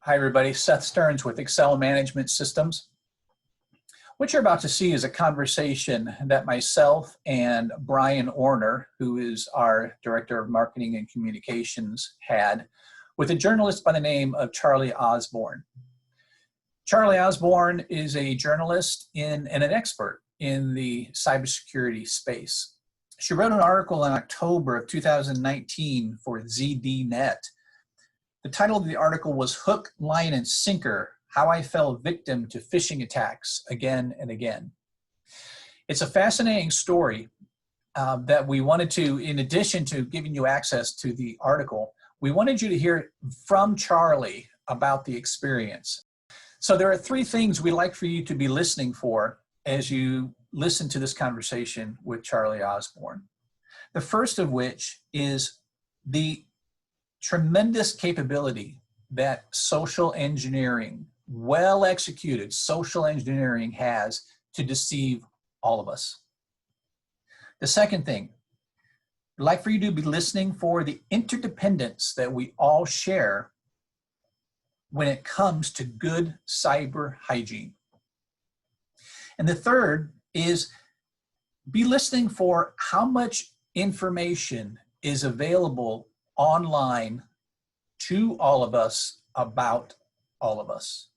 Hi everybody, Seth Stearns with Excel Management Systems. What you're about to see is a conversation that myself and Brian Orner, who is our Director of Marketing and Communications, had with a journalist by the name of Charlie Osborne. Charlie Osborne is a journalist and an expert in the cybersecurity space. She wrote an article in October of 2019 for ZDNet. The title of the article was Hook, Line, and Sinker, How I Fell Victim to Phishing Attacks Again and Again. It's a fascinating story that we wanted to, in addition to giving you access to the article, we wanted you to hear from Charlie about the experience. So there are three things we'd like for you to be listening for as you listen to this conversation with Charlie Osborne. The first of which is the tremendous capability that social engineering, well executed social engineering, has to deceive all of us. The second thing, I'd like for you to be listening for the interdependence that we all share when it comes to good cyber hygiene. And the third is be listening for how much information is available online to all of us about all of us.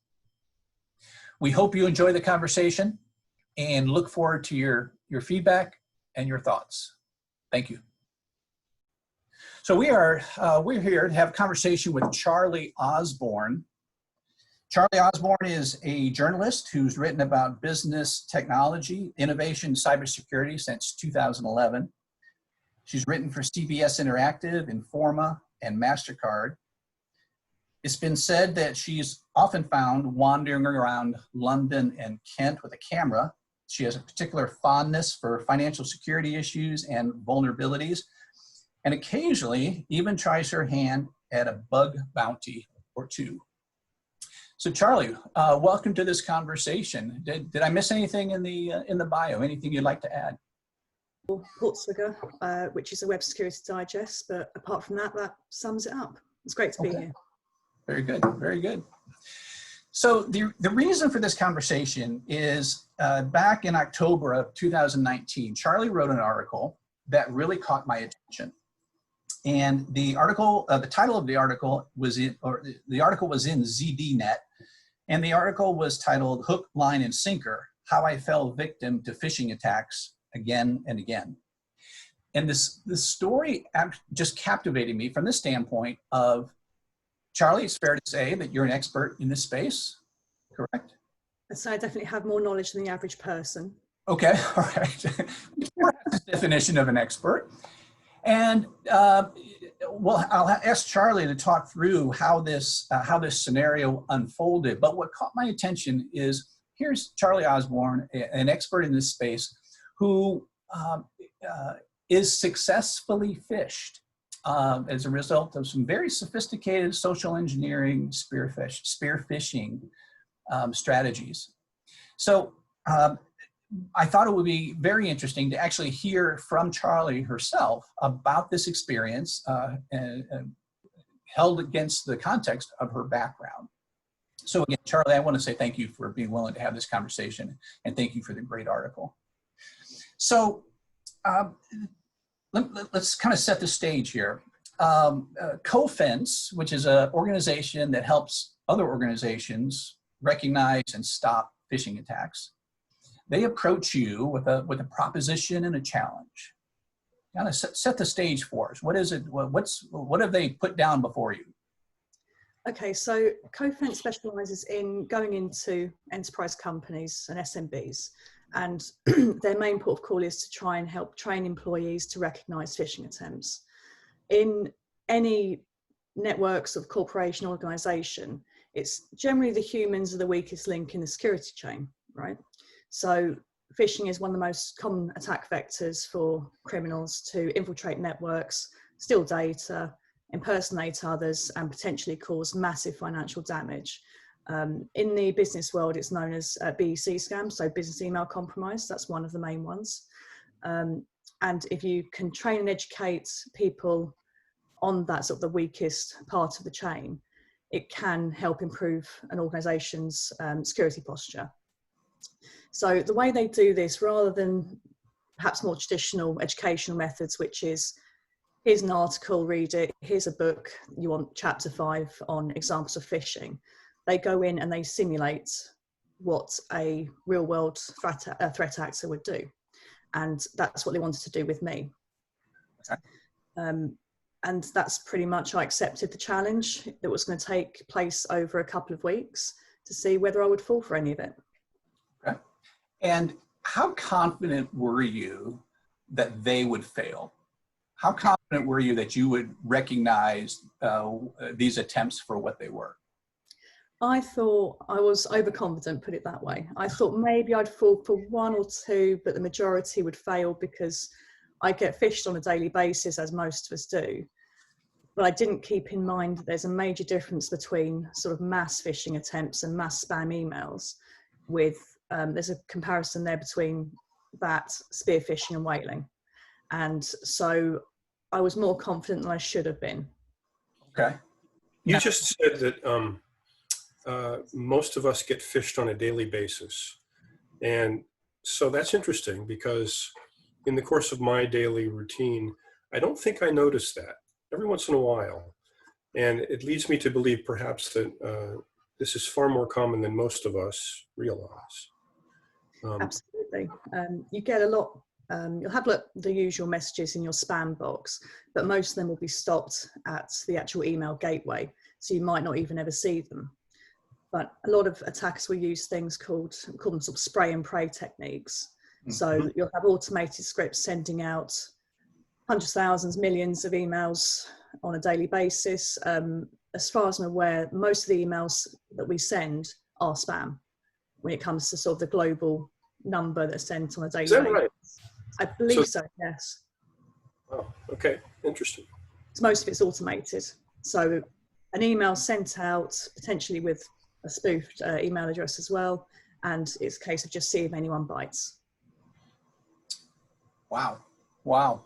We hope you enjoy the conversation and look forward to your feedback and your thoughts. Thank you. So we're here to have a conversation with Charlie Osborne. Charlie Osborne is a journalist who's written about business technology, innovation, and cybersecurity since 2011. She's written for CBS Interactive, Informa, and MasterCard. It's been said that she's often found wandering around London and Kent with a camera. She has a particular fondness for financial security issues and vulnerabilities, and occasionally even tries her hand at a bug bounty or two. So Charlie, welcome to this conversation. Did I miss anything in the bio? Anything you'd like to add? Portsliger, which is a web security digest, but apart from that, that sums it up. It's great to be here. Very good, very good. So the reason for this conversation is back in October of 2019, Charlie wrote an article that really caught my attention. And the article, the title of the article was in ZDNet, and the article was titled Hook, Line, and Sinker, How I Fell Victim to Phishing Attacks Again and Again. And this story just captivated me from the standpoint of, Charlie, it's fair to say that you're an expert in this space, correct? So I definitely have more knowledge than the average person. Okay, all right. That's the definition of an expert. And well, I'll ask Charlie to talk through how this scenario unfolded. But what caught my attention is, here's Charlie Osborne, an expert in this space, who is successfully phished as a result of some very sophisticated social engineering spear phishing strategies. So I thought it would be very interesting to actually hear from Charlie herself about this experience held against the context of her background. So again, Charlie, I want to say thank you for being willing to have this conversation, and thank you for the great article. So let's kind of set the stage here. CoFence, which is an organization that helps other organizations recognize and stop phishing attacks, they approach you with a proposition and a challenge. Kind of set the stage for us. What is it? What have they put down before you? Okay, so CoFence specializes in going into enterprise companies and SMBs, and their main port of call is to try and help train employees to recognize phishing attempts. In any networks of corporation organization, it's generally the humans are the weakest link in the security chain, right? So phishing is one of the most common attack vectors for criminals to infiltrate networks, steal data, impersonate others, and potentially cause massive financial damage. In the business world, it's known as BEC scams, so business email compromise. That's one of the main ones. And if you can train and educate people on that sort of the weakest part of the chain, it can help improve an organisation's security posture. So the way they do this, rather than perhaps more traditional educational methods, which is, here's an article, read it, here's a book, you want chapter 5 on examples of phishing, they go in and they simulate what a real world threat actor would do. And that's what they wanted to do with me. Okay. And that's pretty much, I accepted the challenge that was going to take place over a couple of weeks to see whether I would fall for any of it. Okay. And how confident were you that they would fail? How confident were you that you would recognize these attempts for what they were? I thought I was overconfident, put it that way. I thought maybe I'd fall for one or two, but the majority would fail because I get phished on a daily basis, as most of us do. But I didn't keep in mind that there's a major difference between sort of mass phishing attempts and mass spam emails. With there's a comparison there between that, spear phishing and whaling. And so I was more confident than I should have been. Okay. You just said that most of us get phished on a daily basis. And so that's interesting because in the course of my daily routine, I don't think I notice that every once in a while. And it leads me to believe perhaps that this is far more common than most of us realize. Absolutely. You get a lot, you'll have the usual messages in your spam box, but most of them will be stopped at the actual email gateway. So you might not even ever see them. But a lot of attackers will use things call them sort of spray and pray techniques. Mm-hmm. So you'll have automated scripts sending out hundreds, thousands, millions of emails on a daily basis. As far as I'm aware, most of the emails that we send are spam when it comes to sort of the global number that's sent on a daily basis. Is that right? I believe so, yes. Oh, okay, interesting. So most of it's automated. So an email sent out potentially with a spoofed email address as well, and it's a case of just seeing if anyone bites. Wow, wow.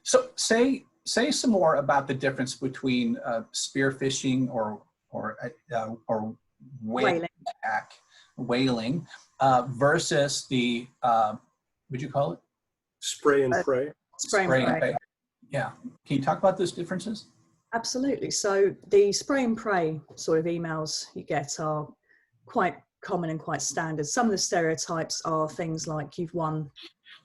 So say some more about the difference between spear phishing or whaling versus the what'd you call it? Spray and pray. Spray and pray. Yeah. Can you talk about those differences? Absolutely. So the spray and pray sort of emails you get are quite common and quite standard. Some of the stereotypes are things like you've won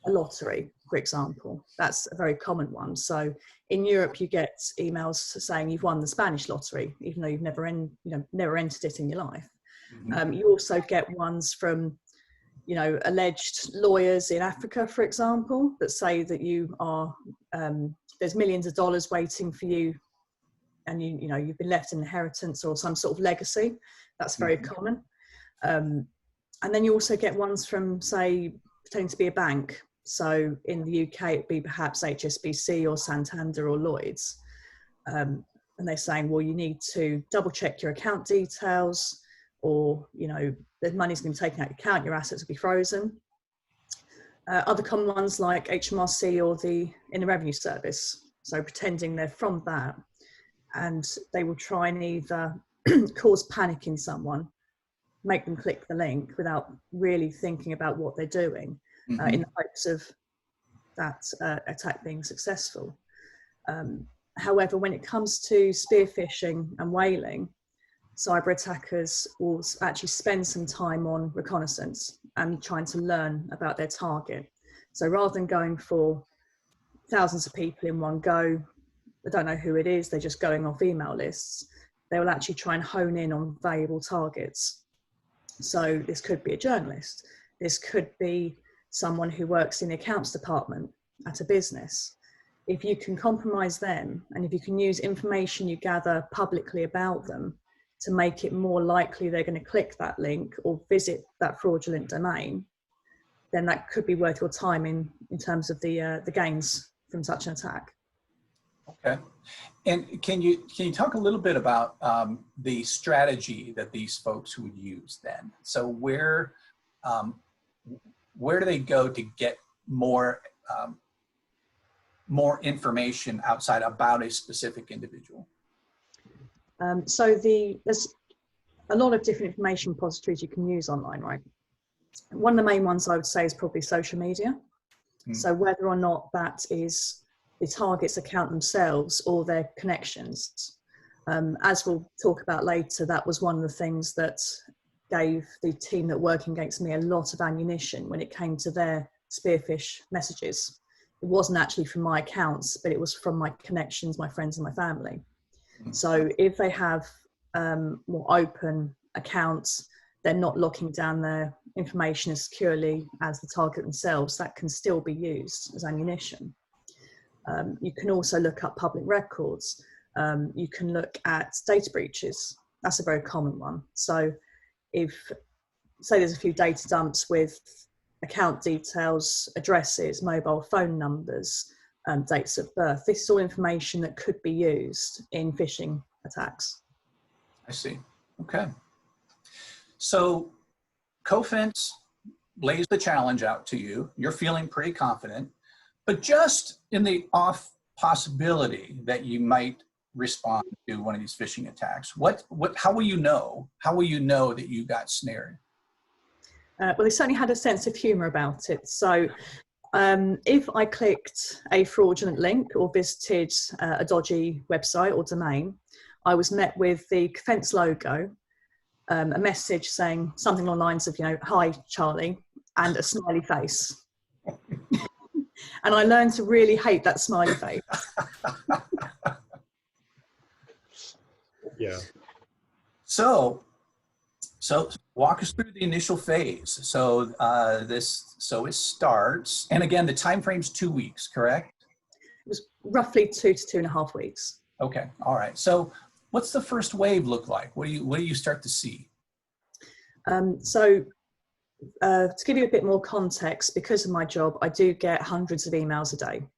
a lottery, for example. That's a very common one. So in Europe, you get emails saying you've won the Spanish lottery, even though you've never entered it in your life. Mm-hmm. You also get ones from, alleged lawyers in Africa, for example, that say that you are there's millions of dollars waiting for you, and you've been left an inheritance or some sort of legacy. That's very mm-hmm. common. And then you also get ones from, say, pretending to be a bank. So in the UK, it'd be perhaps HSBC or Santander or Lloyds. And they're saying, well, you need to double check your account details, or, the money's going to be taken out of your account, your assets will be frozen. Other common ones like HMRC or the Inland Revenue Service. So pretending they're from that. And they will try and either cause panic in someone, make them click the link without really thinking about what they're doing, mm-hmm. In the hopes of that attack being successful. However, when it comes to spear phishing and whaling, cyber attackers will actually spend some time on reconnaissance and trying to learn about their target. So rather than going for thousands of people in one go, they don't know who it is, they're just going off email lists, they will actually try and hone in on valuable targets. So this could be a journalist, this could be someone who works in the accounts department at a business. If you can compromise them, and if you can use information you gather publicly about them to make it more likely they're going to click that link or visit that fraudulent domain, then that could be worth your time in terms of the gains from such an attack. Okay, and can you talk a little bit about the strategy that these folks would use then? So where do they go to get more information outside about a specific individual? There's a lot of different information repositories you can use online, right? One of the main ones I would say is probably social media. So whether or not that is the target's account themselves or their connections. As we'll talk about later, that was one of the things that gave the team that working against me a lot of ammunition when it came to their spearfish messages. It wasn't actually from my accounts, but it was from my connections, my friends and my family. So if they have more open accounts, they're not locking down their information as securely as the target themselves, that can still be used as ammunition. You can also look up public records. You can look at data breaches. That's a very common one. So if, say there's a few data dumps with account details, addresses, mobile phone numbers, dates of birth, this is all information that could be used in phishing attacks. I see. Okay. So Cofense lays the challenge out to you. You're feeling pretty confident, but just in the off possibility that you might respond to one of these phishing attacks, how will you know? How will you know that you got snared? Well, they certainly had a sense of humor about it. So if I clicked a fraudulent link or visited a dodgy website or domain, I was met with the Cofense logo, a message saying something along the lines of, "Hi, Charlie," and a smiley face. And I learned to really hate that smiley face. Yeah. So walk us through the initial phase. So it starts, and again, the time frame's 2 weeks, correct? It was roughly 2 to 2.5 weeks. Okay, all right. So what's the first wave look like? What do you start to see? To give you a bit more context, because of my job, I do get hundreds of emails a day.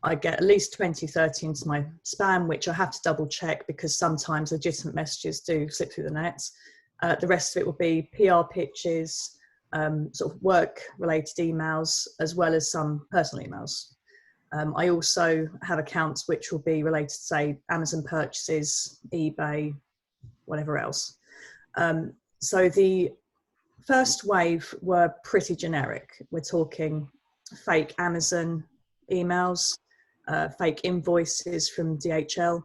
I get at least 20, 30 into my spam, which I have to double check because sometimes legitimate messages do slip through the net. The rest of it will be PR pitches, sort of work-related emails, as well as some personal emails. I also have accounts which will be related to, say, Amazon purchases, eBay, whatever else. So the first wave were pretty generic. We're talking fake Amazon emails, fake invoices from DHL.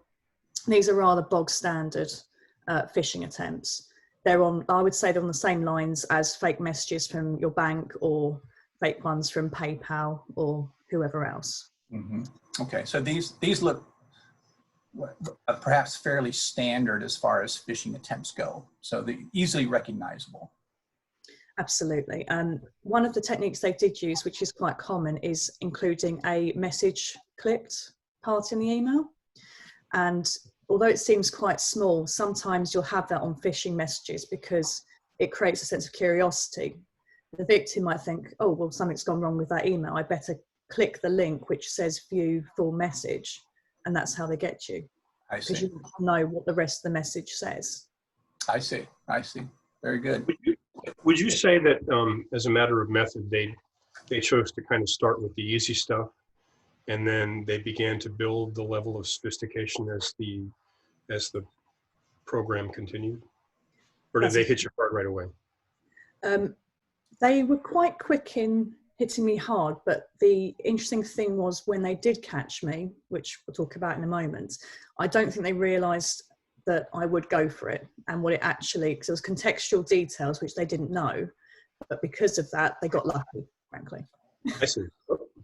These are rather bog standard phishing attempts. I would say they're on the same lines as fake messages from your bank or fake ones from PayPal or whoever else. Mm-hmm. Okay, so these look perhaps fairly standard as far as phishing attempts go. So they're easily recognizable. Absolutely. One of the techniques they did use, which is quite common, is including a message clipped part in the email. And although it seems quite small, sometimes you'll have that on phishing messages because it creates a sense of curiosity. The victim might think, oh, well, something's gone wrong with that email. I better click the link which says view full message. And that's how they get you. I see. Because you know what the rest of the message says. I see. Very good. Would you say that as a matter of method, they chose to kind of start with the easy stuff, and then they began to build the level of sophistication as the program continued? Or did they hit you hard right away? They were quite quick in hitting me hard, but the interesting thing was when they did catch me, which we'll talk about in a moment, I don't think they realized that I would go for it and what it actually, because it was contextual details which they didn't know, but because of that, they got lucky, frankly. I see.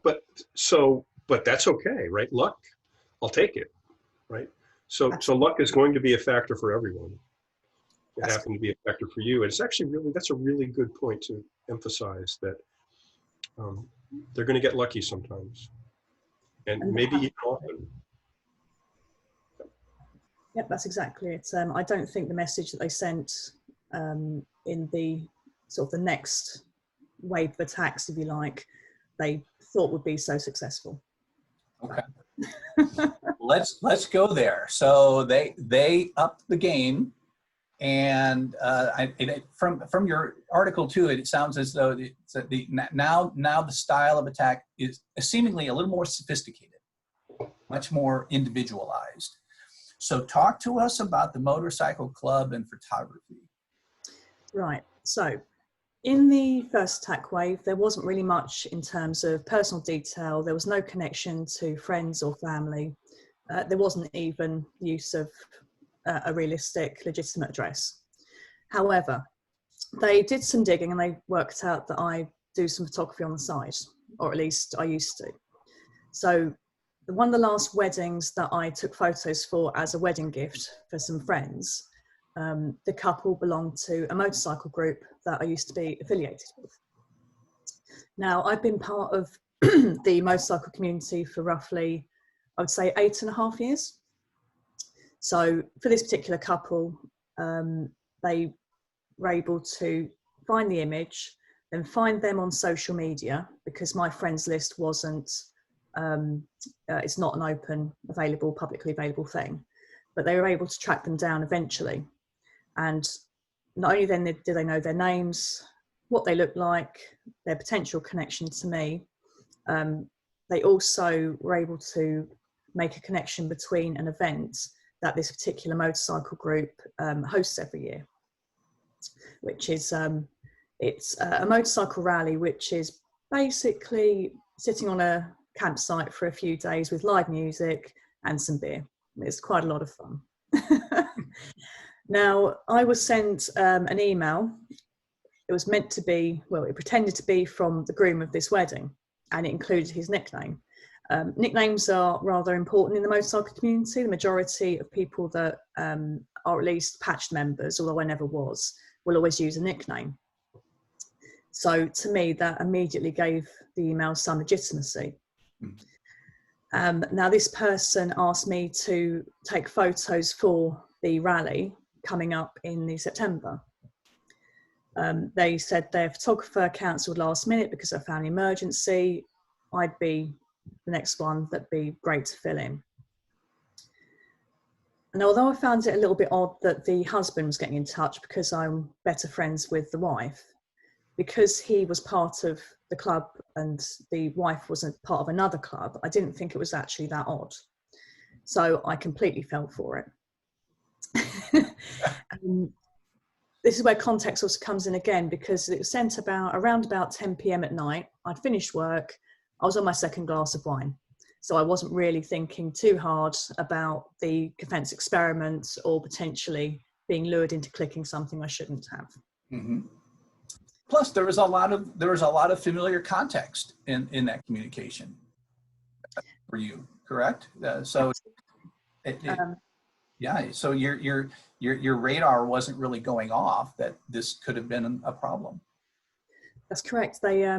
But that's okay, right? Luck, I'll take it, right? So luck is going to be a factor for everyone. It happened to be a factor for you. And it's actually that's a really good point to emphasize, that they're going to get lucky sometimes, and maybe even often. Yep, that's exactly it. I don't think the message that they sent in the sort of the next wave of attacks, if you like, they thought would be so successful. Okay. let's go there. So they upped the game, and from your article too, it sounds as though now the style of attack is seemingly a little more sophisticated, much more individualized. So talk to us about the motorcycle club and photography. Right. So in the first attack wave, there wasn't really much in terms of personal detail. There was no connection to friends or family. There wasn't even use of a realistic, legitimate address. However, they did some digging and they worked out that I do some photography on the side, or at least I used to. So one of the last weddings that I took photos for as a wedding gift for some friends, the couple belonged to a motorcycle group that I used to be affiliated with. Now, I've been part of the motorcycle community for roughly, I would say, 8.5 years. So for this particular couple, they were able to find the image, then find them on social media, because my friends list wasn't, it's not an open, available, publicly available thing, but they were able to track them down eventually. And not only then did they know their names, what they looked like, their potential connection to me, they also were able to make a connection between an event that this particular motorcycle group hosts every year, which is it's a motorcycle rally, which is basically sitting on a campsite for a few days with live music and some beer. It's quite a lot of fun. Now, I was sent an email. It was meant to be, well, it pretended to be from the groom of this wedding, and it included his nickname. Nicknames are rather important in the motorcycle community. The majority of people that are at least patched members, although I never was, will always use a nickname. So to me, that immediately gave the email some legitimacy. Now, this person asked me to take photos for the rally coming up in the September. They said their photographer cancelled last minute because of a family emergency. I'd be the next one that'd be great to fill in. And although I found it a little bit odd that the husband was getting in touch, because I'm better friends with the wife, because he was part of the club and the wife wasn't part of another club, I didn't think it was actually that odd. So I completely fell for it. This is where context also comes in again, because it was sent around about 10 p.m. at night. I'd finished work. I was on my second glass of wine. So I wasn't really thinking too hard about the defense experiment or potentially being lured into clicking something I shouldn't have. Mm-hmm. Plus, there was a lot of familiar context in that communication for you, correct? So your radar wasn't really going off that this could have been a problem. That's correct. They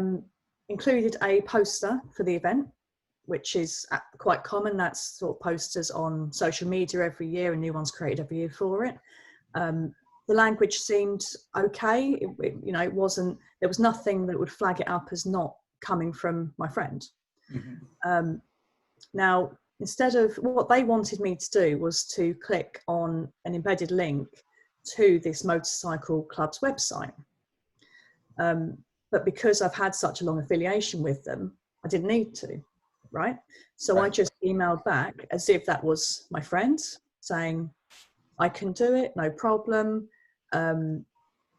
included a poster for the event, which is quite common. That's sort of posters on social media every year, and new ones created every year for it. The language seemed okay. It wasn't. There was nothing that would flag it up as not coming from my friend. Mm-hmm. Now, instead of, what they wanted me to do was to click on an embedded link to this motorcycle club's website. But because I've had such a long affiliation with them, I didn't need to, right? So right. I just emailed back as if that was my friend, saying, I can do it, no problem.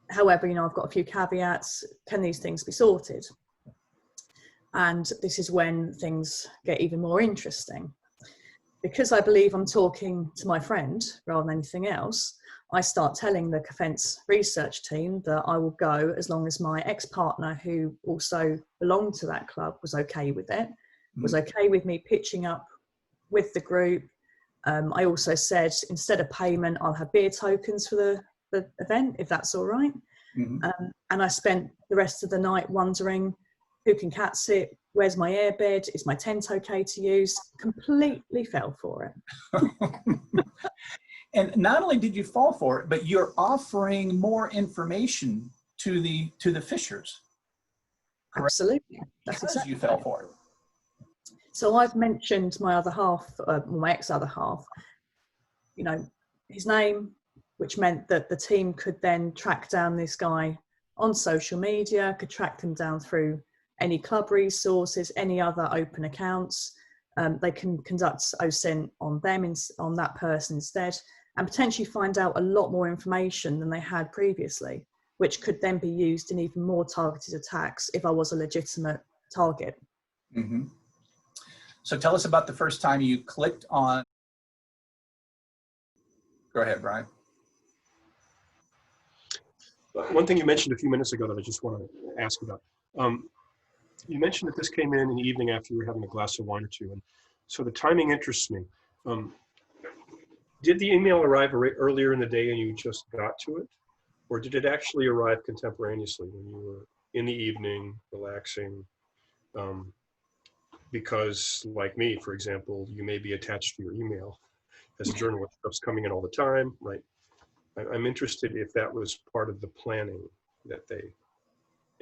However, I've got a few caveats. Can these things be sorted? And this is when things get even more interesting. Because I believe I'm talking to my friend rather than anything else, I start telling the defence research team that I will go as long as my ex-partner, who also belonged to that club, was okay with it, was okay with me pitching up with the group. I also said, instead of payment, I'll have beer tokens for the event, if that's all right. Mm-hmm. And I spent the rest of the night wondering, who can cat sit? Where's my airbed? Is my tent okay to use? Completely fell for it. And not only did you fall for it, but you're offering more information to the fishers. Correct? Absolutely. That's exactly you fell for it. So I've mentioned my other half, my ex-other half, his name, which meant that the team could then track down this guy on social media, could track them down through any club resources, any other open accounts. They can conduct OSINT on them, on that person instead, and potentially find out a lot more information than they had previously, which could then be used in even more targeted attacks if I was a legitimate target. Mm-hmm. So tell us about the first time you clicked on. Go ahead, Brian. One thing you mentioned a few minutes ago that I just want to ask about. You mentioned that this came in the evening after you were having a glass of wine or two, and so the timing interests me. Did the email arrive earlier in the day and you just got to it? Or did it actually arrive contemporaneously when you were in the evening, relaxing? Because like me, for example, you may be attached to your email as a journalist, stuff's coming in all the time, right? I'm interested if that was part of the planning that they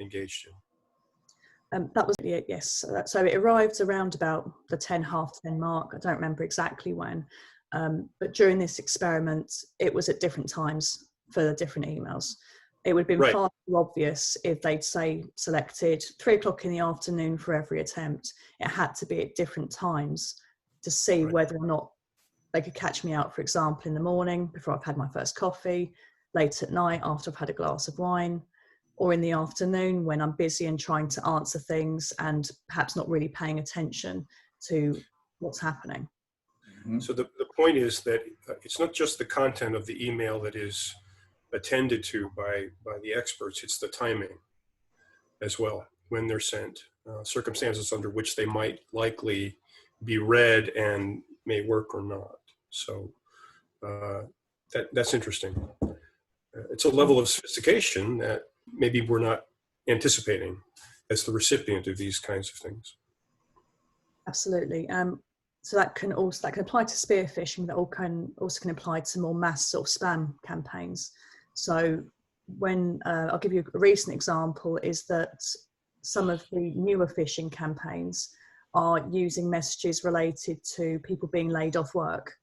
engaged in. That was it, yes. So it arrived around about the 10, half 10 mark. I don't remember exactly when. But during this experiment, it was at different times for the different emails. It would have been far too obvious if they'd say selected 3 o'clock in the afternoon for every attempt. It had to be at different times to see whether or not they could catch me out, for example, in the morning before I've had my first coffee, late at night after I've had a glass of wine, or in the afternoon when I'm busy and trying to answer things and perhaps not really paying attention to what's happening. Mm-hmm. So the point is that it's not just the content of the email that is attended to by the experts, it's the timing as well, when they're sent, circumstances under which they might likely be read and may work or not. So that's interesting. It's a level of sophistication that maybe we're not anticipating as the recipient of these kinds of things. Absolutely. So that can apply to spear phishing. That also can apply to more mass sort of spam campaigns. So when I'll give you a recent example is that some of the newer phishing campaigns are using messages related to people being laid off work.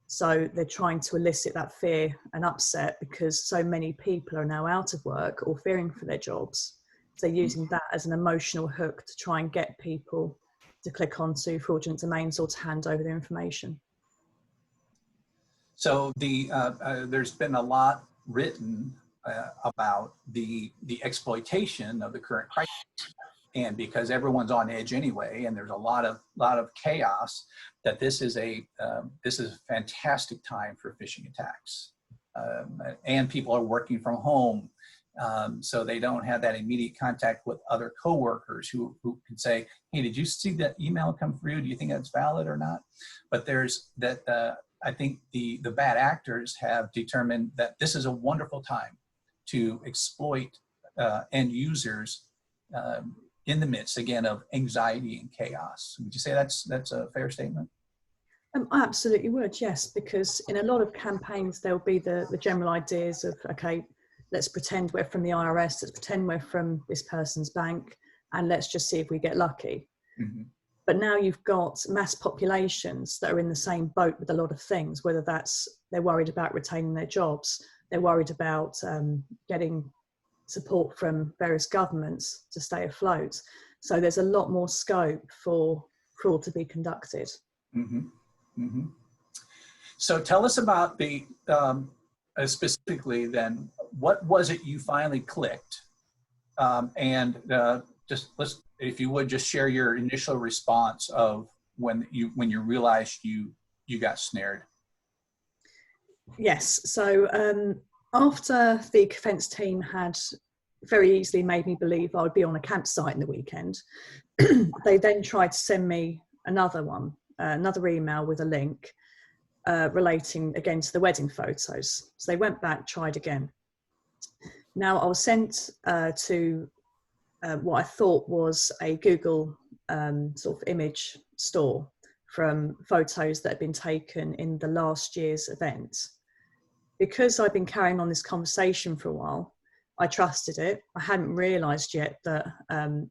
So they're trying to elicit that fear and upset because so many people are now out of work or fearing for their jobs. So using that as an emotional hook to try and get people to click onto fraudulent domains or to hand over their information. So there's been a lot written about the exploitation of the current crisis, and because everyone's on edge anyway, and there's a lot of chaos, that this is a fantastic time for phishing attacks, and people are working from home, so they don't have that immediate contact with other coworkers who can say, "Hey, did you see that email come through? Do you think that's valid or not?" But there's that. I think the bad actors have determined that this is a wonderful time to exploit end users in the midst, again, of anxiety and chaos. Would you say that's a fair statement? I absolutely would, yes, because in a lot of campaigns, there'll be the general ideas of, okay, let's pretend we're from the IRS, let's pretend we're from this person's bank, and let's just see if we get lucky. Mm-hmm. But now you've got mass populations that are in the same boat with a lot of things, whether that's they're worried about retaining their jobs, they're worried about getting support from various governments to stay afloat. So there's a lot more scope for fraud to be conducted. Mm-hmm. Mm-hmm. So tell us about the, specifically then, what was it you finally clicked? If you would, just share your initial response of when you realized you got snared. Yes. So after the defence team had very easily made me believe I would be on a campsite in the weekend, they then tried to send me another email with a link relating again to the wedding photos. So they went back, tried again. Now I was sent to what I thought was a Google sort of image store from photos that had been taken in the last year's event. Because I'd been carrying on this conversation for a while, I trusted it. I hadn't realised yet that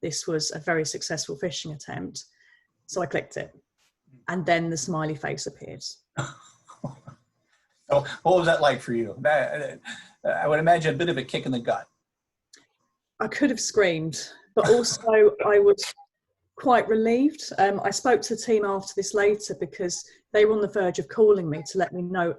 this was a very successful phishing attempt. So I clicked it. And then the smiley face appeared. So what was that like for you? I would imagine a bit of a kick in the gut. I could have screamed, but also I was quite relieved. I spoke to the team after this later because they were on the verge of calling me to let me know,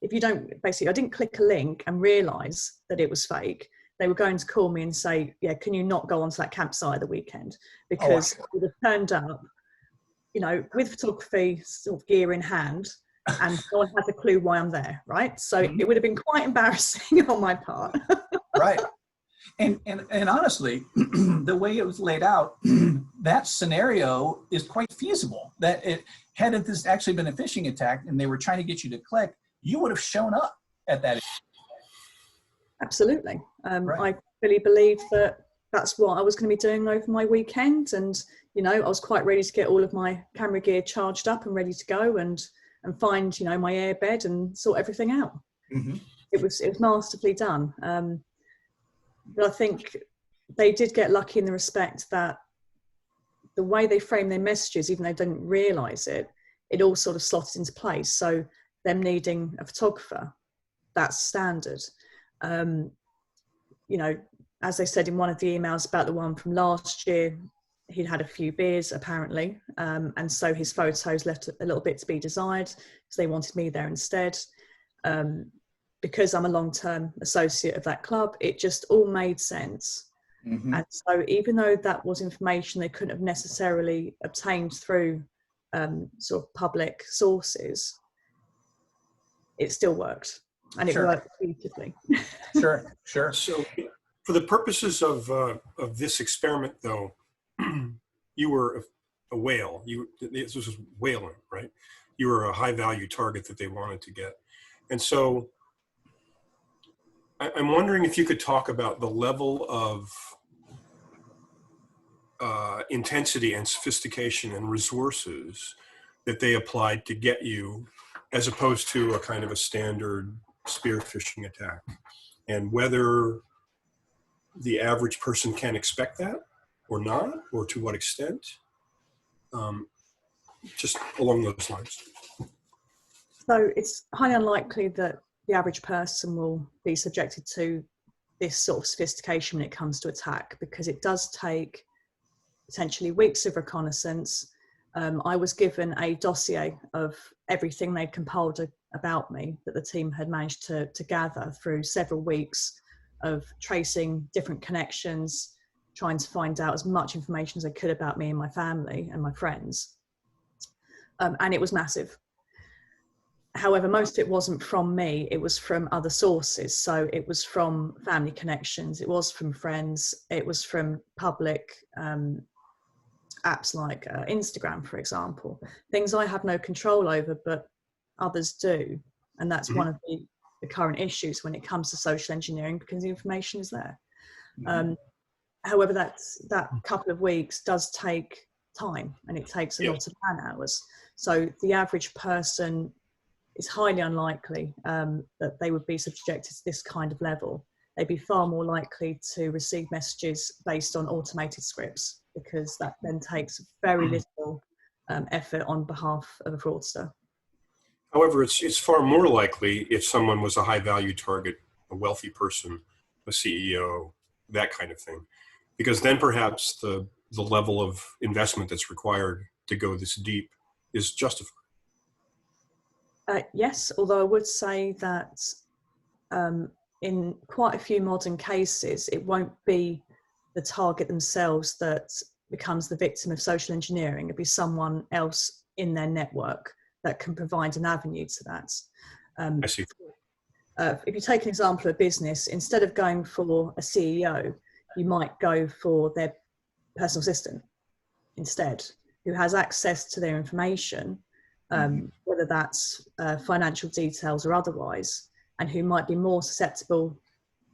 if you don't, basically, I didn't click a link and realise that it was fake. They were going to call me and say, yeah, can you not go onto that campsite at the weekend? Because it would have turned up, you know, with photography sort of gear in hand, and no one has a clue why I'm there, right? So it would have been quite embarrassing on my part. Right. And honestly, the way it was laid out, that scenario is quite feasible. That had this actually been a phishing attack and they were trying to get you to click, you would have shown up at that. Absolutely. Right. I really believe that that's what I was going to be doing over my weekend. And, you know, I was quite ready to get all of my camera gear charged up and ready to go and find, you know, my airbed and sort everything out. Mm-hmm. It was masterfully done. But I think they did get lucky in the respect that the way they framed their messages, even though they didn't realise it, it all sort of slotted into place. So them needing a photographer, that's standard. You know, as they said in one of the emails about the one from last year, he'd had a few beers apparently, and so his photos left a little bit to be desired because they wanted me there instead. Because I'm a long-term associate of that club, it just all made sense. Mm-hmm. And so even though that was information they couldn't have necessarily obtained through sort of public sources, it still worked, and it worked beautifully. Sure. So for the purposes of this experiment, though, you were a whale. This was whaling, right? You were a high-value target that they wanted to get. And so I'm wondering if you could talk about the level of intensity and sophistication and resources that they applied to get you, as opposed to a kind of a standard spear phishing attack, and whether the average person can expect that or not, or to what extent, just along those lines. So it's highly unlikely that the average person will be subjected to this sort of sophistication when it comes to attack, because it does take potentially weeks of reconnaissance. I was given a dossier of everything they'd compiled about me that the team had managed to gather through several weeks of tracing different connections, trying to find out as much information as I could about me and my family and my friends. And it was massive. However, most of it wasn't from me, it was from other sources. So it was from family connections, it was from friends, it was from public apps like Instagram, for example. Things I have no control over, but others do. And that's one of the current issues when it comes to social engineering, because the information is there. However, that couple of weeks does take time, and it takes a lot of man hours. So the average person is highly unlikely that they would be subjected to this kind of level. They'd be far more likely to receive messages based on automated scripts, because that then takes very little effort on behalf of a fraudster. However, it's far more likely if someone was a high-value target, a wealthy person, a CEO, that kind of thing, because then perhaps the level of investment that's required to go this deep is justified. Yes, although I would say that in quite a few modern cases, it won't be the target themselves that becomes the victim of social engineering. It'll be someone else in their network that can provide an avenue to that. I see. If you take an example of a business, instead of going for a CEO, you might go for their personal assistant instead, who has access to their information, whether that's financial details or otherwise, and who might be more susceptible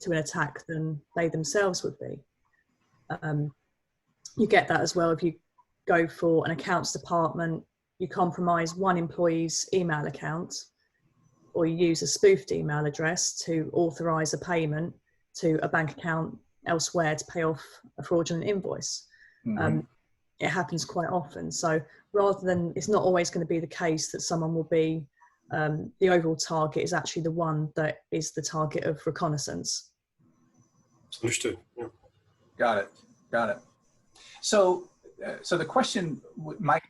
to an attack than they themselves would be. You get that as well if you go for an accounts department, you compromise one employee's email account, or you use a spoofed email address to authorize a payment to a bank account elsewhere to pay off a fraudulent invoice. It happens quite often. So rather than, it's not always going to be the case that someone will be, the overall target is actually the one that is the target of reconnaissance. Understood. Yeah. Got it. So so the question might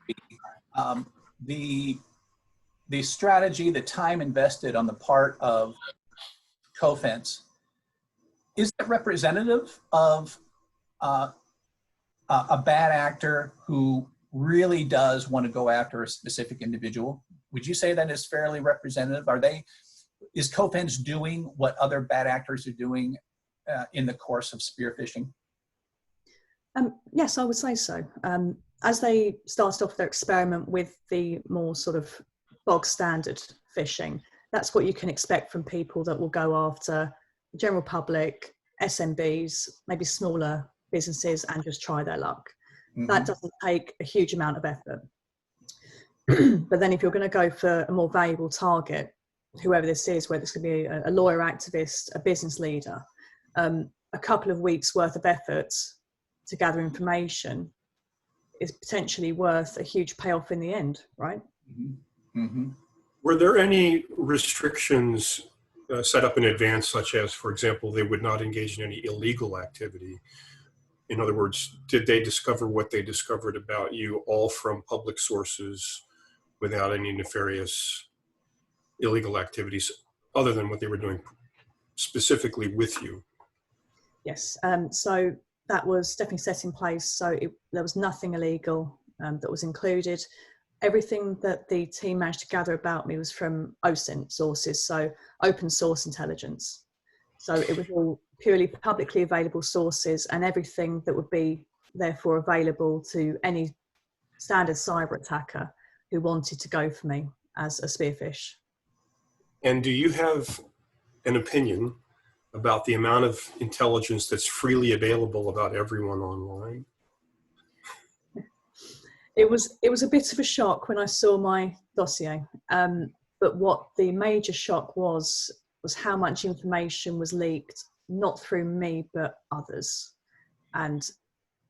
be, the strategy, the time invested on the part of CoFence, is that representative of a bad actor who really does want to go after a specific individual? Would you say that is fairly representative? Is CoFence doing what other bad actors are doing in the course of spear phishing? Yes, I would say so. As they started off their experiment with the more sort of bog standard phishing, that's what you can expect from people that will go after the general public, SMBs, maybe smaller businesses, and just try their luck. Mm-hmm. That doesn't take a huge amount of effort. But then if you're going to go for a more valuable target, whoever this is, whether it's going to be a lawyer, activist, a business leader, a couple of weeks worth of effort to gather information is potentially worth a huge payoff in the end, right? Mm-hmm. Mm-hmm. Were there any restrictions set up in advance, such as, for example, they would not engage in any illegal activity? In other words, did they discover what they discovered about you all from public sources without any nefarious illegal activities other than what they were doing specifically with you? Yes, so that was definitely set in place. So there was nothing illegal that was included. Everything that the team managed to gather about me was from OSINT sources, so open source intelligence. So it was all purely publicly available sources, and everything that would be therefore available to any standard cyber attacker who wanted to go for me as a spearfish. And do you have an opinion about the amount of intelligence that's freely available about everyone online? It was a bit of a shock when I saw my dossier, but what the major shock was how much information was leaked, not through me, but others. And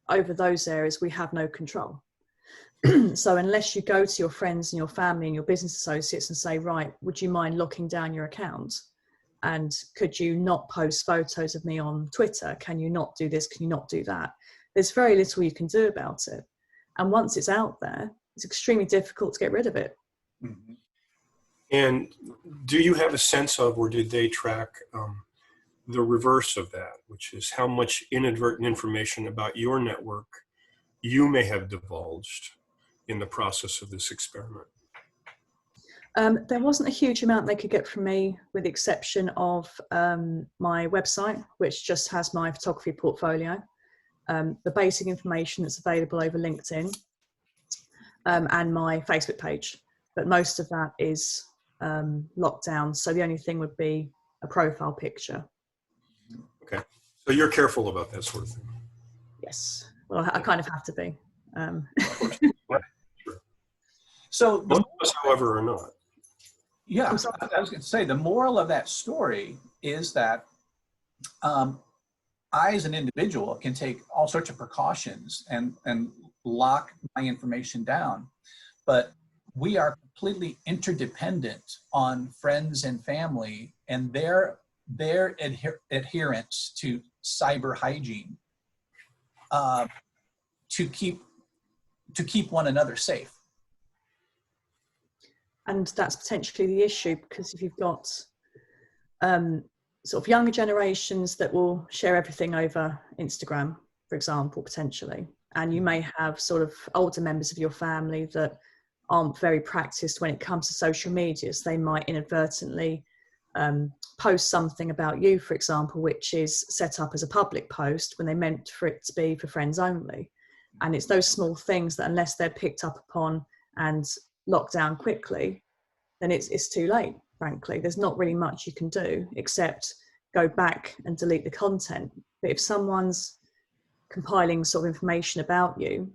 over those areas, we have no control. So unless you go to your friends and your family and your business associates and say, right, would you mind locking down your account? And could you not post photos of me on Twitter? Can you not do this? Can you not do that? There's very little you can do about it. And once it's out there, it's extremely difficult to get rid of it. Mm-hmm. And do you have a sense of, or did they track the reverse of that, which is how much inadvertent information about your network you may have divulged in the process of this experiment? There wasn't a huge amount they could get from me, with the exception of my website, which just has my photography portfolio, the basic information that's available over LinkedIn, and my Facebook page. But most of that is locked down. So the only thing would be a profile picture. Okay. So you're careful about that sort of thing? Yes. Well, I kind of have to be. So most of us, however, are not. Yeah, I was going to say, the moral of that story is that I, as an individual, can take all sorts of precautions and lock my information down. But we are completely interdependent on friends and family and their adherence to cyber hygiene to keep one another safe. And that's potentially the issue, because if you've got sort of younger generations that will share everything over Instagram, for example, potentially, and you may have sort of older members of your family that aren't very practiced when it comes to social media, so they might inadvertently post something about you, for example, which is set up as a public post when they meant for it to be for friends only. And it's those small things that, unless they're picked up upon and locked down quickly, then it's too late, frankly. There's not really much you can do except go back and delete the content. But if someone's compiling sort of information about you,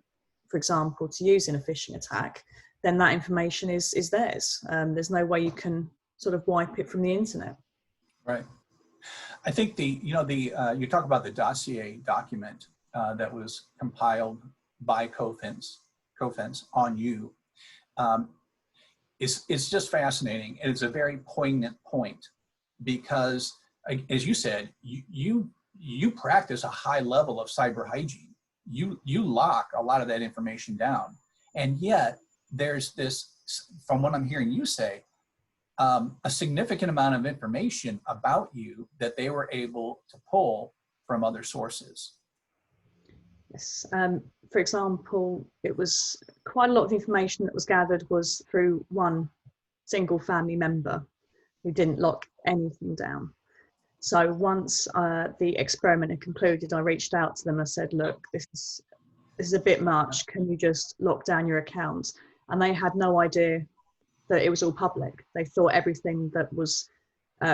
for example, to use in a phishing attack, then that information is theirs. There's no way you can sort of wipe it from the internet. Right. I think you talk about the dossier document that was compiled by CoFence on you. It's just fascinating. And it's a very poignant point because, as you said, you practice a high level of cyber hygiene. you lock a lot of that information down. And yet there's this, from what I'm hearing you say, a significant amount of information about you that they were able to pull from other sources. Yes. For example, it was quite a lot of information that was gathered was through one single family member who didn't lock anything down. So once the experiment had concluded, I reached out to them. I said, look, this is a bit much. Can you just lock down your accounts? And they had no idea that it was all public. They thought everything that was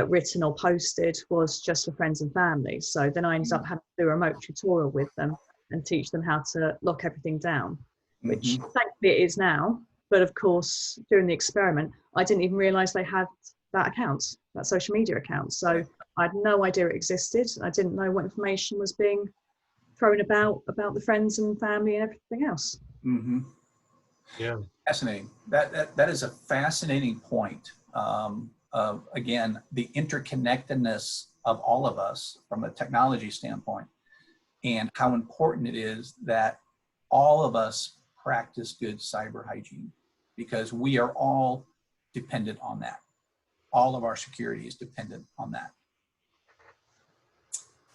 written or posted was just for friends and family. So then I ended up having to do a remote tutorial with them and teach them how to lock everything down, which thankfully it is now. But of course, during the experiment, I didn't even realize they had that account, that social media account. So I had no idea it existed. I didn't know what information was being thrown about the friends and family and everything else. Yeah. Fascinating. That is a fascinating point. Again, the interconnectedness of all of us from a technology standpoint, and how important it is that all of us practice good cyber hygiene, because we are all dependent on that. All of our security is dependent on that.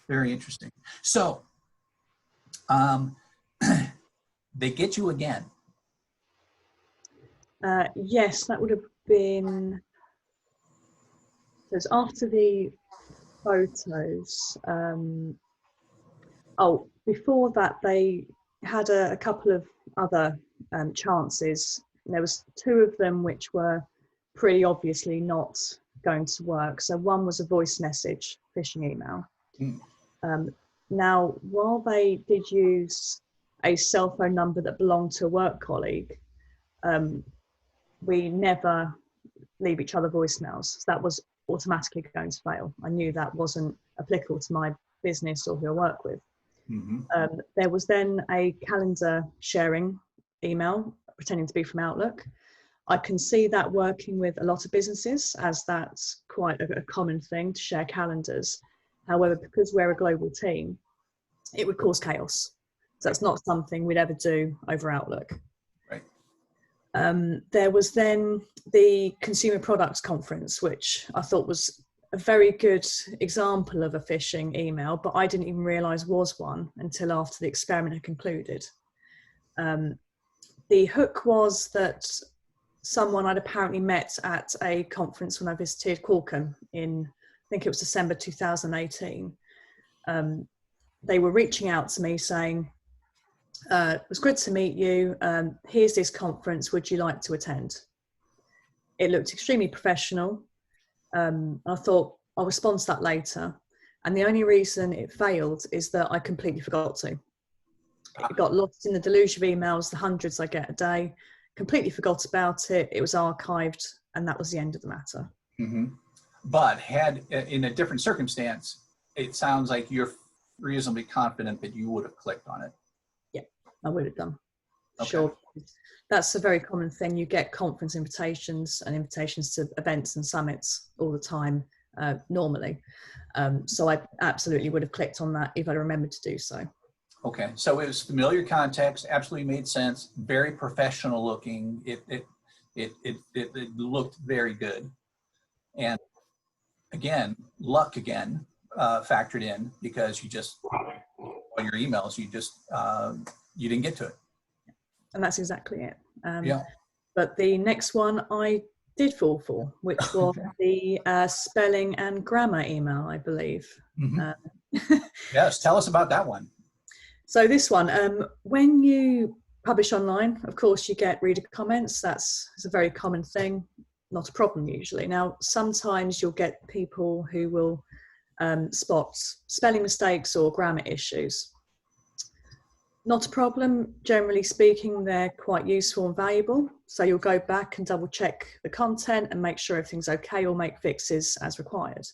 Very interesting. So they get you again. Yes, that would have been, it was after the photos. Before that, they had a couple of other chances. There was two of them which were pretty obviously not going to work. So one was a voice message phishing email. Now, while they did use a cell phone number that belonged to a work colleague, we never leave each other voicemails. So that was automatically going to fail. I knew that wasn't applicable to my business or who I work with. There was then a calendar sharing email pretending to be from Outlook. I can see that working with a lot of businesses, as that's quite a common thing to share calendars. However, because we're a global team, it would cause chaos. So that's not something we'd ever do over Outlook. Right. There was then the Consumer Products Conference, which I thought was a very good example of a phishing email, but I didn't even realize was one until after the experiment had concluded. The hook was that someone I'd apparently met at a conference when I visited Qualcomm in, I think it was December 2018. They were reaching out to me saying, it was good to meet you. Here's this conference. Would you like to attend? It looked extremely professional. I thought I'll respond to that later. And the only reason it failed is that I completely forgot to. It got lost in the deluge of emails, the hundreds I get a day, completely forgot about it. It was archived, and that was the end of the matter. But had, in a different circumstance, it sounds like you're reasonably confident that you would have clicked on it. Yeah, I would have done. Okay. Sure. That's a very common thing. You get conference invitations and invitations to events and summits all the time, normally. So I absolutely would have clicked on that if I remembered to do so. Okay, so it was familiar context, absolutely made sense, very professional looking. It looked very good. And again, luck again factored in, because you just, on your emails, you just, you didn't get to it. And that's exactly it. Yeah. But the next one I did fall for, which was the spelling and grammar email, I believe. Yes, tell us about that one. So this one, when you publish online, of course, you get reader comments. That's a very common thing, not a problem usually. Now, sometimes you'll get people who will spot spelling mistakes or grammar issues. Not a problem. Generally speaking, they're quite useful and valuable. So you'll go back and double check the content and make sure everything's okay, or make fixes as required.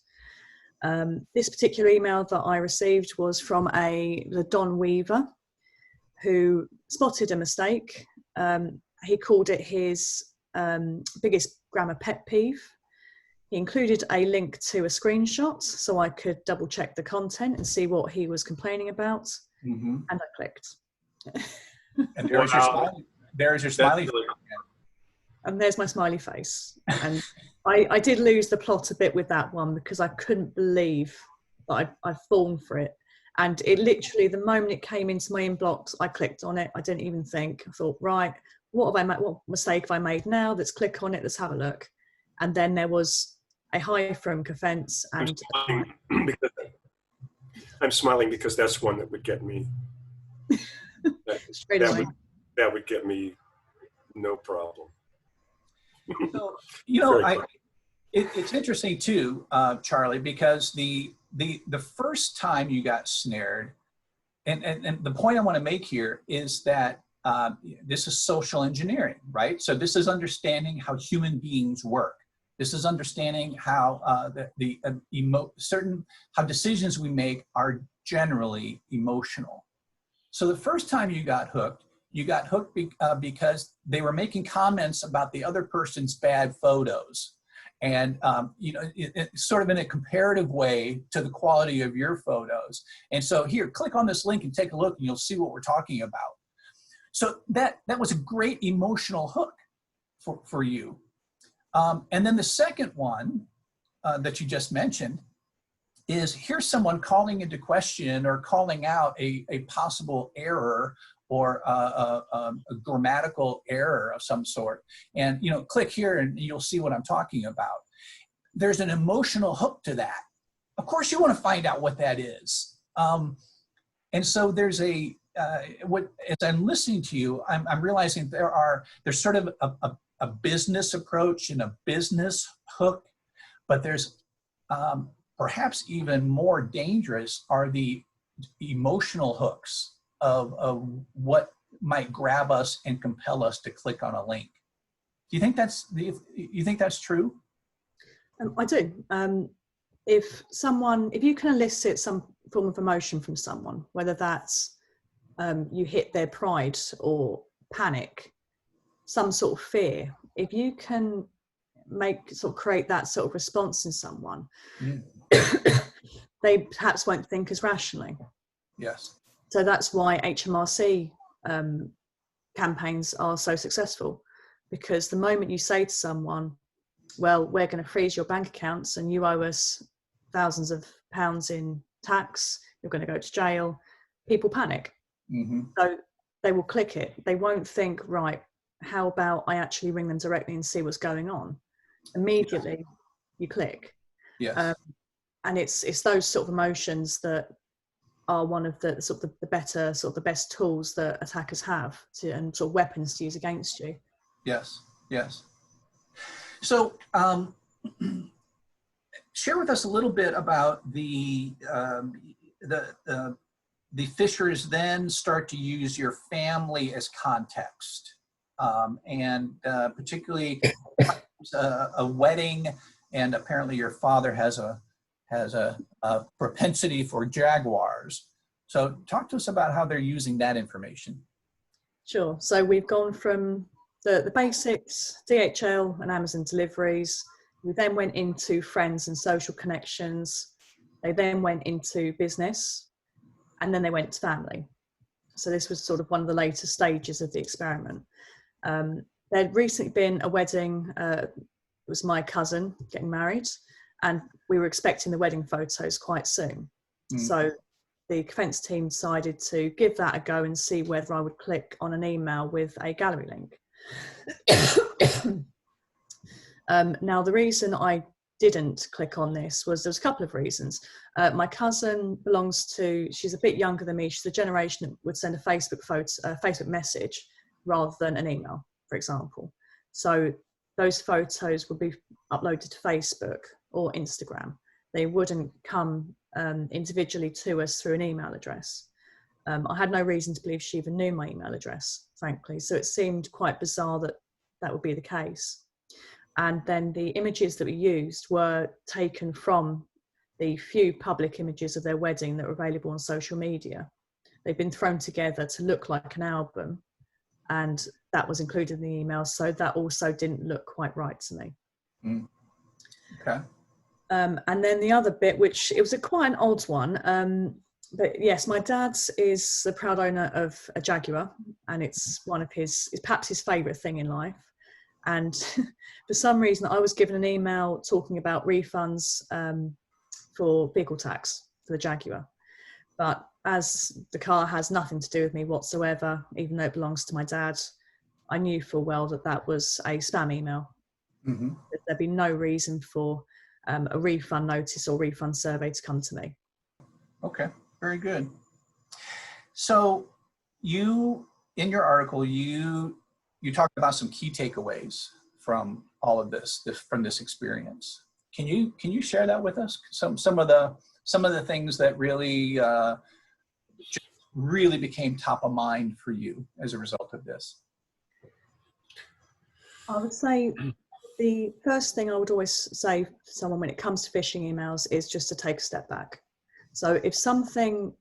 This particular email that I received was from the Don Weaver, who spotted a mistake. He called it his biggest grammar pet peeve. He included a link to a screenshot so I could double check the content and see what he was complaining about. And I clicked. And there's your Wow. smiley. There's your That's smiley. really And there's my smiley face. And I did lose the plot a bit with that one because I couldn't believe that I'd fallen for it. And it literally, the moment it came into my inbox, I clicked on it. I didn't even think. I thought, right, what have I made? What mistake have I made now? Let's click on it. Let's have a look. And then there was a hi from Kofence I'm and smiling because, I'm smiling because that's one that would get me. straight away. That would get me no problem. So, you know, Very quick. it's interesting too, Charlie, because the first time you got snared, and the point I want to make here is that this is social engineering, right? So this is understanding how human beings work. This is understanding how how decisions we make are generally emotional. So the first time you got hooked because they were making comments about the other person's bad photos. And, you know, it's sort of in a comparative way to the quality of your photos. And so here, click on this link and take a look and you'll see what we're talking about. So that was a great emotional hook for you. And then the second one that you just mentioned is here's someone calling into question or calling out a possible error or a grammatical error of some sort. And, you know, click here and you'll see what I'm talking about. There's an emotional hook to that. Of course, you want to find out what that is. And so there's as I'm listening to you, I'm realizing there's sort of a business approach and a business hook, but there's perhaps even more dangerous are the emotional hooks of what might grab us and compel us to click on a link. Do you think that's true? I do. If you can elicit some form of emotion from someone, whether that's you hit their pride or panic, some sort of fear, if you can create that sort of response in someone, they perhaps won't think as rationally. Yes. So that's why HMRC campaigns are so successful, because the moment you say to someone, well, we're going to freeze your bank accounts and you owe us thousands of pounds in tax, you're going to go to jail, people panic. Mm-hmm. So they will click it. They won't think, right, how about I actually ring them directly and see what's going on? Immediately you click. Yes. And it's those sort of emotions that are one of the sort of the better, sort of the best tools that attackers have and sort of weapons to use against you. Yes. Yes. So share with us a little bit about the phishers then start to use your family as context, and particularly a wedding, and apparently your father has a propensity for Jaguars. So talk to us about how they're using that information. Sure. So we've gone from the basics, DHL and Amazon deliveries. We then went into friends and social connections. They then went into business, and then they went to family. So this was sort of one of the later stages of the experiment. There'd recently been a wedding. It was my cousin getting married, and we were expecting the wedding photos quite soon. So the Kofence team decided to give that a go and see whether I would click on an email with a gallery link. Now, the reason I didn't click on this was there's a couple of reasons. My cousin she's a bit younger than me. She's the generation that would send a Facebook message rather than an email, for example. So those photos would be uploaded to Facebook or Instagram. They wouldn't come individually to us through an email address. I had no reason to believe she even knew my email address, frankly. So it seemed quite bizarre that would be the case. And then the images that we used were taken from the few public images of their wedding that were available on social media. They've been thrown together to look like an album, and that was included in the email. So that also didn't look quite right to me. Okay. And then the other bit, which it was quite an odd one, But yes, my dad is the proud owner of a Jaguar, and it's one of it's perhaps his favourite thing in life. And for some reason, I was given an email talking about refunds for vehicle tax for the Jaguar. But as the car has nothing to do with me whatsoever, even though it belongs to my dad, I knew full well that that was a spam email. Mm-hmm. There'd be no reason for a refund notice or refund survey to come to me. Okay, very good. So you, in your article, you talked about some key takeaways from all of this from this experience. Can you share that with us? Some of the things that really really became top of mind for you as a result of this. I would say the first thing I would always say to someone when it comes to phishing emails is just to take a step back. So if something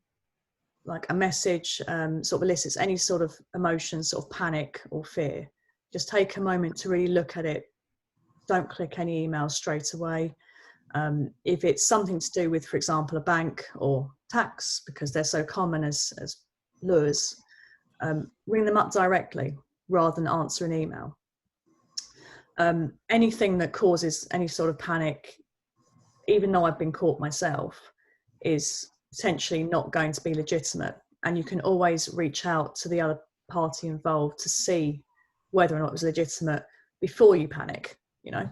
like a message sort of elicits any sort of emotion, sort of panic or fear, just take a moment to really look at it. Don't click any emails straight away. If it's something to do with, for example, a bank or tax, because they're so common as lures, ring them up directly rather than answer an email. Anything that causes any sort of panic, even though I've been caught myself, is potentially not going to be legitimate. And you can always reach out to the other party involved to see whether or not it was legitimate before you panic. You know,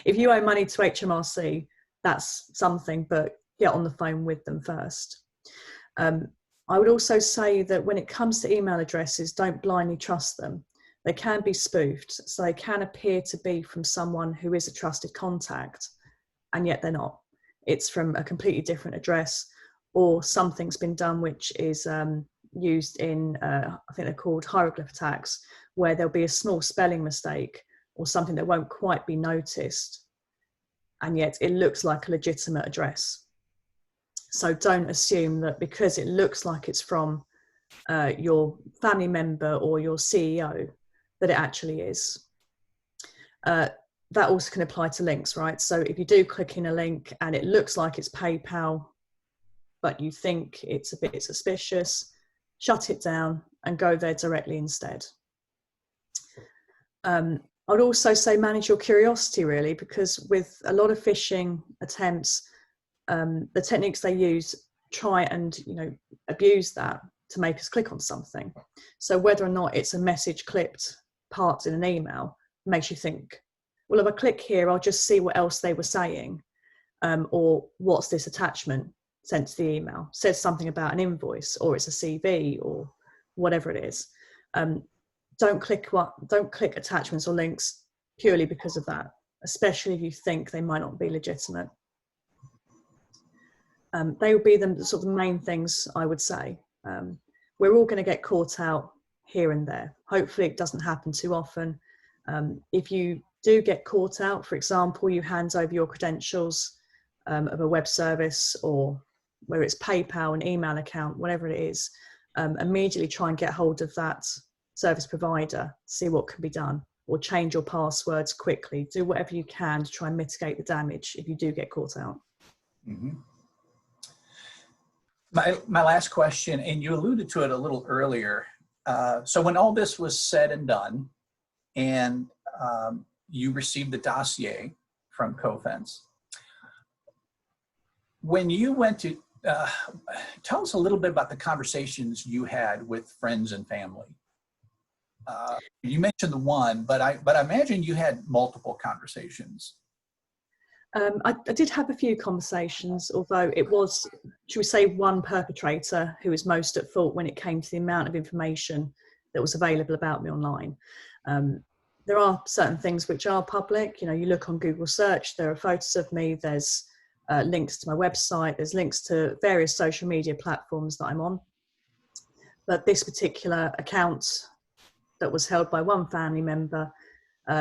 if you owe money to HMRC, that's something, but get on the phone with them first. I would also say that when it comes to email addresses, don't blindly trust them. They can be spoofed, so they can appear to be from someone who is a trusted contact, and yet they're not. It's from a completely different address, or something's been done which is used in, I think they're called hieroglyph attacks, where there'll be a small spelling mistake or something that won't quite be noticed, and yet it looks like a legitimate address. So don't assume that because it looks like it's from your family member or your CEO, that it actually is. That also can apply to links, right? So if you do click in a link and it looks like it's PayPal, but you think it's a bit suspicious, shut it down and go there directly instead. I'd also say manage your curiosity, really, because with a lot of phishing attempts, the techniques they use try and abuse that to make us click on something. So whether or not it's a message clipped part in an email makes you think, well, if I click here, I'll just see what else they were saying, or what's this attachment sent to the email? Says something about an invoice, or it's a CV, or whatever it is. Don't click attachments or links purely because of that, especially if you think they might not be legitimate. They would be the sort of main things I would say. We're all going to get caught out here and there. Hopefully it doesn't happen too often. If you do get caught out, for example, you hand over your credentials of a web service, or whether it's PayPal, an email account, whatever it is, immediately try and get hold of that service provider, see what can be done, or change your passwords quickly. Do whatever you can to try and mitigate the damage if you do get caught out. Mm-hmm. My last question, and you alluded to it a little earlier. So when all this was said and done, and you received the dossier from Cofense, when you went to, tell us a little bit about the conversations you had with friends and family. You mentioned the one, but I imagine you had multiple conversations. I did have a few conversations, although it was, should we say, one perpetrator who was most at fault when it came to the amount of information that was available about me online. There are certain things which are public. You look on Google search, there are photos of me, there's links to my website, there's links to various social media platforms that I'm on. But this particular account that was held by one family member,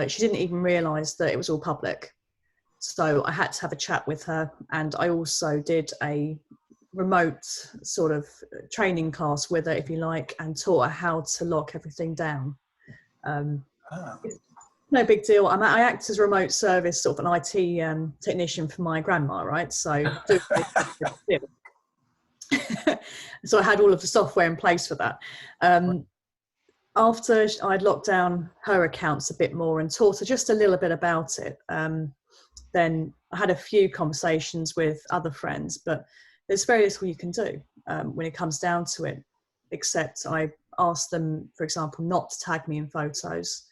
she didn't even realise that it was all public. So I had to have a chat with her, and I also did a remote sort of training class with her, if you like, and taught her how to lock everything down. No big deal. I act as a remote service, sort of an IT technician for my grandma, right? So So I had all of the software in place for that. After I'd locked down her accounts a bit more and taught her just a little bit about it, then I had a few conversations with other friends, but there's very little you can do when it comes down to it, except I asked them, for example, not to tag me in photos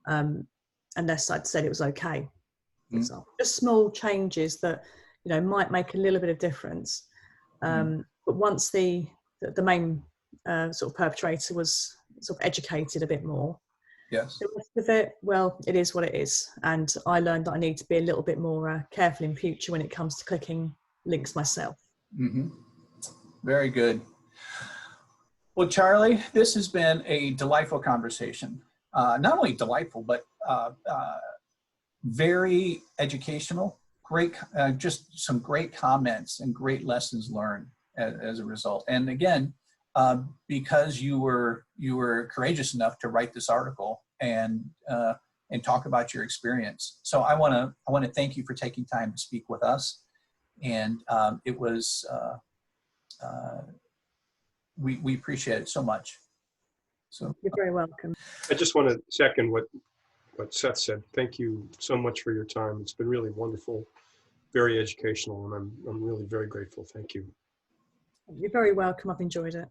unless I'd said it was okay, for example. Just small changes that, you know, might make a little bit of difference. But once the main sort of perpetrator was sort of educated a bit more, Yes. the rest of it, well, it is what it is. And I learned that I need to be a little bit more careful in future when it comes to clicking links myself. Very good. Well, Charlie, this has been a delightful conversation. Not only delightful, but very educational. Great, just some great comments and great lessons learned as a result. And again, because you were courageous enough to write this article and talk about your experience. So I want to thank you for taking time to speak with us. And it was we appreciate it so much. So You're very welcome. I just want to second what Seth said. Thank you so much for your time. It's been really wonderful, very educational, and I'm really very grateful. Thank you. You're very welcome. I've enjoyed it.